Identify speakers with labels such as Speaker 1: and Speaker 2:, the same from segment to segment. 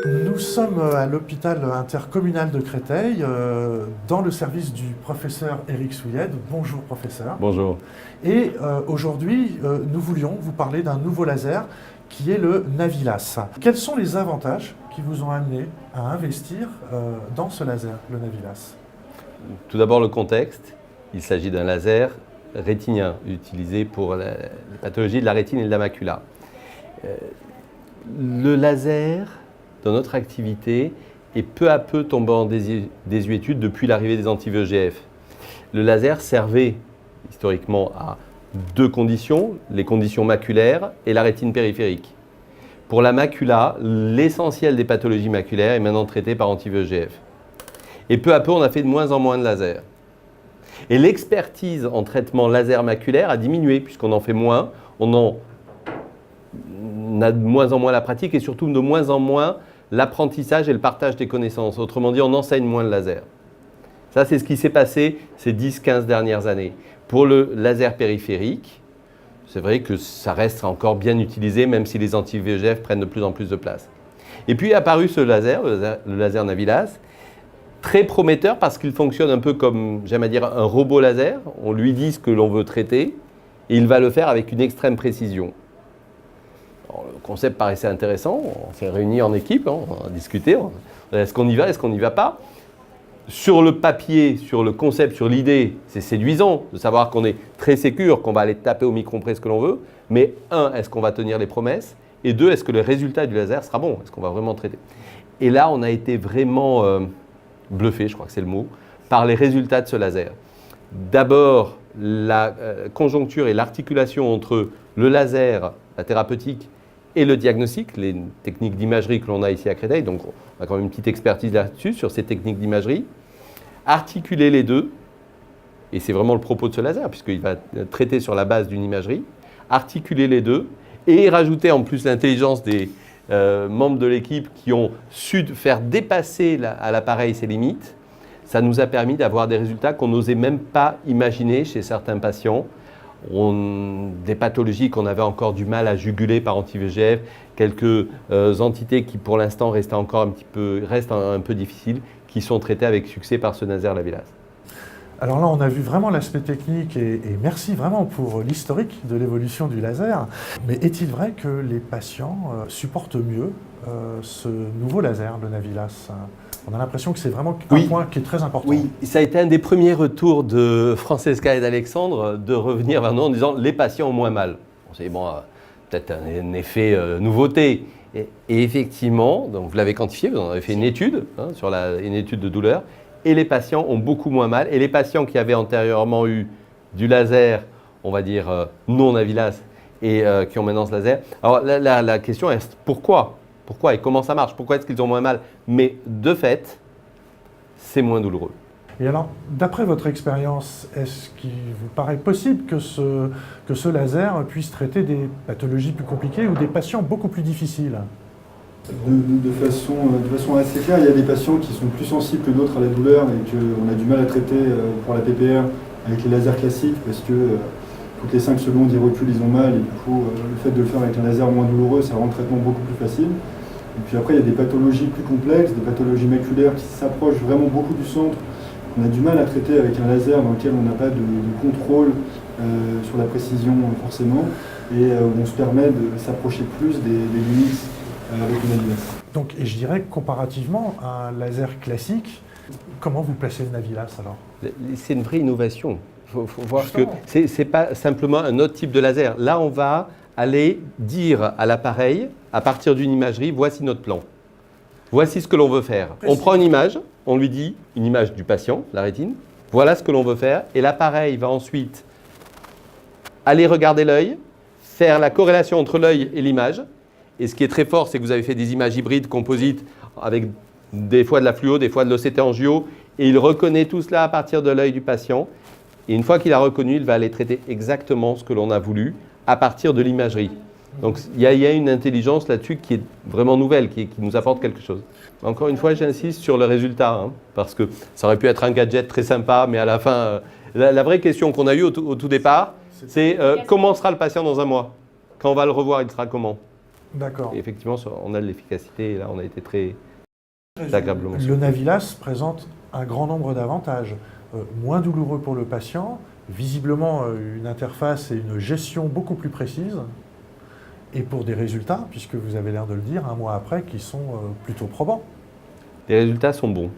Speaker 1: Nous sommes à l'hôpital intercommunal de Créteil, dans le service du professeur Éric Souillède. Bonjour professeur.
Speaker 2: Bonjour.
Speaker 1: Et aujourd'hui, nous voulions vous parler d'un nouveau laser qui est le Navilas. Quels sont les avantages qui vous ont amené à investir dans ce laser, le Navilas?
Speaker 2: Tout d'abord le contexte. Il s'agit d'un laser rétinien utilisé pour les pathologies de la rétine et de la macula. Le laser, dans notre activité, est peu à peu tombé en désuétude depuis l'arrivée des anti-VEGF. Le laser servait historiquement à deux conditions, les conditions maculaires et la rétine périphérique. Pour la macula, l'essentiel des pathologies maculaires est maintenant traité par anti-VEGF. Et peu à peu, on a fait de moins en moins de laser. Et l'expertise en traitement laser maculaire a diminué, puisqu'on en fait moins, on a de moins en moins la pratique et surtout de moins en moins l'apprentissage et le partage des connaissances. Autrement dit, on enseigne moins le laser. Ça, c'est ce qui s'est passé ces 10-15 dernières années. Pour le laser périphérique, c'est vrai que ça reste encore bien utilisé, même si les anti-VEGF prennent de plus en plus de place. Et puis est apparu ce laser, le laser Navilas, très prometteur parce qu'il fonctionne un peu comme, j'aime à dire, un robot laser. On lui dit ce que l'on veut traiter et il va le faire avec une extrême précision. Alors, le concept paraissait intéressant, on s'est réunis en équipe, on a discuté, est-ce qu'on y va, est-ce qu'on n'y va pas? Sur le papier, sur le concept, sur l'idée, c'est séduisant de savoir qu'on est très sécure, qu'on va aller taper au micron-près ce que l'on veut, mais un, est-ce qu'on va tenir les promesses? Et deux, est-ce que le résultat du laser sera bon? Est-ce qu'on va vraiment traiter? Et là, on a été vraiment bluffé, je crois que c'est le mot, par les résultats de ce laser. D'abord, la conjoncture et l'articulation entre le laser, la thérapeutique, et le diagnostic, les techniques d'imagerie que l'on a ici à Créteil, donc on a quand même une petite expertise là-dessus, sur ces techniques d'imagerie. Articuler les deux, et c'est vraiment le propos de ce laser, puisqu'il va traiter sur la base d'une imagerie, articuler les deux, et rajouter en plus l'intelligence des membres de l'équipe qui ont su faire dépasser à l'appareil ses limites, ça nous a permis d'avoir des résultats qu'on n'osait même pas imaginer chez certains patients. Des pathologies qu'on avait encore du mal à juguler par anti-VEGF, quelques entités qui pour l'instant restent un peu difficiles, qui sont traitées avec succès par ce laser Navilas.
Speaker 1: Alors là, on a vu vraiment l'aspect technique et merci vraiment pour l'historique de l'évolution du laser. Mais est-il vrai que les patients supportent mieux ce nouveau laser, le Navilas? On a l'impression que c'est vraiment un point qui est très important.
Speaker 2: Oui, ça a été un des premiers retours de Francesca et d'Alexandre de revenir vers nous en disant les patients ont moins mal. On s'est dit, bon, peut-être un effet nouveauté. Et effectivement, donc vous l'avez quantifié, vous en avez fait une étude, sur une étude de douleur, et les patients ont beaucoup moins mal. Et les patients qui avaient antérieurement eu du laser, on va dire non Navilas, et qui ont maintenant ce laser. Alors la question est pourquoi? Pourquoi et comment ça marche? Pourquoi est-ce qu'ils ont moins mal? Mais de fait, c'est moins douloureux.
Speaker 1: Et alors, d'après votre expérience, est-ce qu'il vous paraît possible que ce laser puisse traiter des pathologies plus compliquées ou des patients beaucoup plus difficiles?
Speaker 3: De façon assez claire, il y a des patients qui sont plus sensibles que d'autres à la douleur et qu'on a du mal à traiter pour la PPR avec les lasers classiques parce que toutes les 5 secondes ils reculent, ils ont mal et du coup le fait de le faire avec un laser moins douloureux, ça rend le traitement beaucoup plus facile. Et puis après il y a des pathologies plus complexes, des pathologies maculaires qui s'approchent vraiment beaucoup du centre. On a du mal à traiter avec un laser dans lequel on n'a pas de contrôle sur la précision forcément et on se permet de s'approcher plus des limites avec une Navilas.
Speaker 1: Donc, et je dirais que comparativement à un laser classique, comment vous placez le Navilas alors?
Speaker 2: C'est une vraie innovation. Il faut voir que ce n'est pas simplement un autre type de laser. Là, on va aller dire à l'appareil, à partir d'une imagerie, voici notre plan. Voici ce que l'on veut faire. On prend une image, on lui dit une image du patient, la rétine, voilà ce que l'on veut faire, et l'appareil va ensuite aller regarder l'œil, faire la corrélation entre l'œil et l'image. Et ce qui est très fort, c'est que vous avez fait des images hybrides, composites, avec des fois de la fluo, des fois de l'OCT angio, et il reconnaît tout cela à partir de l'œil du patient. Et une fois qu'il a reconnu, il va aller traiter exactement ce que l'on a voulu à partir de l'imagerie. Donc il y a une intelligence là-dessus qui est vraiment nouvelle, qui nous apporte quelque chose. Encore une fois, j'insiste sur le résultat, parce que ça aurait pu être un gadget très sympa, mais à la fin, la vraie question qu'on a eue au tout départ, c'est comment sera le patient dans un mois? Quand on va le revoir, il sera comment?
Speaker 1: D'accord.
Speaker 2: Et effectivement, on a de l'efficacité et là, on a été très agréablement
Speaker 1: Le
Speaker 2: surpris.
Speaker 1: Navilas présente un grand nombre d'avantages. Moins douloureux pour le patient, visiblement une interface et une gestion beaucoup plus précises, et pour des résultats, puisque vous avez l'air de le dire, un mois après, qui sont plutôt probants.
Speaker 2: Les résultats sont bons.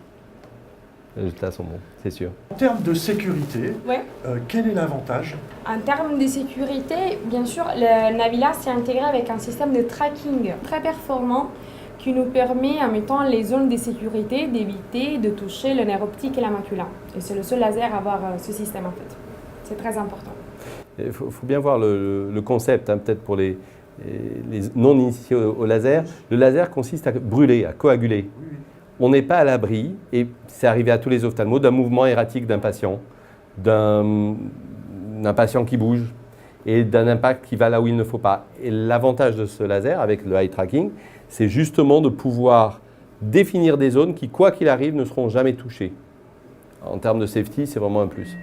Speaker 2: Les résultats sont bons, c'est sûr.
Speaker 1: En termes de sécurité,
Speaker 4: Ouais.
Speaker 1: quel est l'avantage?
Speaker 4: En termes de sécurité, bien sûr, le Navilas est intégré avec un système de tracking très performant qui nous permet, en mettant les zones de sécurité, d'éviter de toucher le nerf optique et la macula. Et c'est le seul laser à avoir ce système en fait. C'est très important.
Speaker 2: Il faut bien voir le concept, hein, peut-être pour les non-initiés au laser. Le laser consiste à brûler, à coaguler. On n'est pas à l'abri, et c'est arrivé à tous les ophtalmos, d'un mouvement erratique d'un patient qui bouge et d'un impact qui va là où il ne faut pas. Et l'avantage de ce laser avec le eye tracking, c'est justement de pouvoir définir des zones qui, quoi qu'il arrive, ne seront jamais touchées. En termes de safety, c'est vraiment un plus.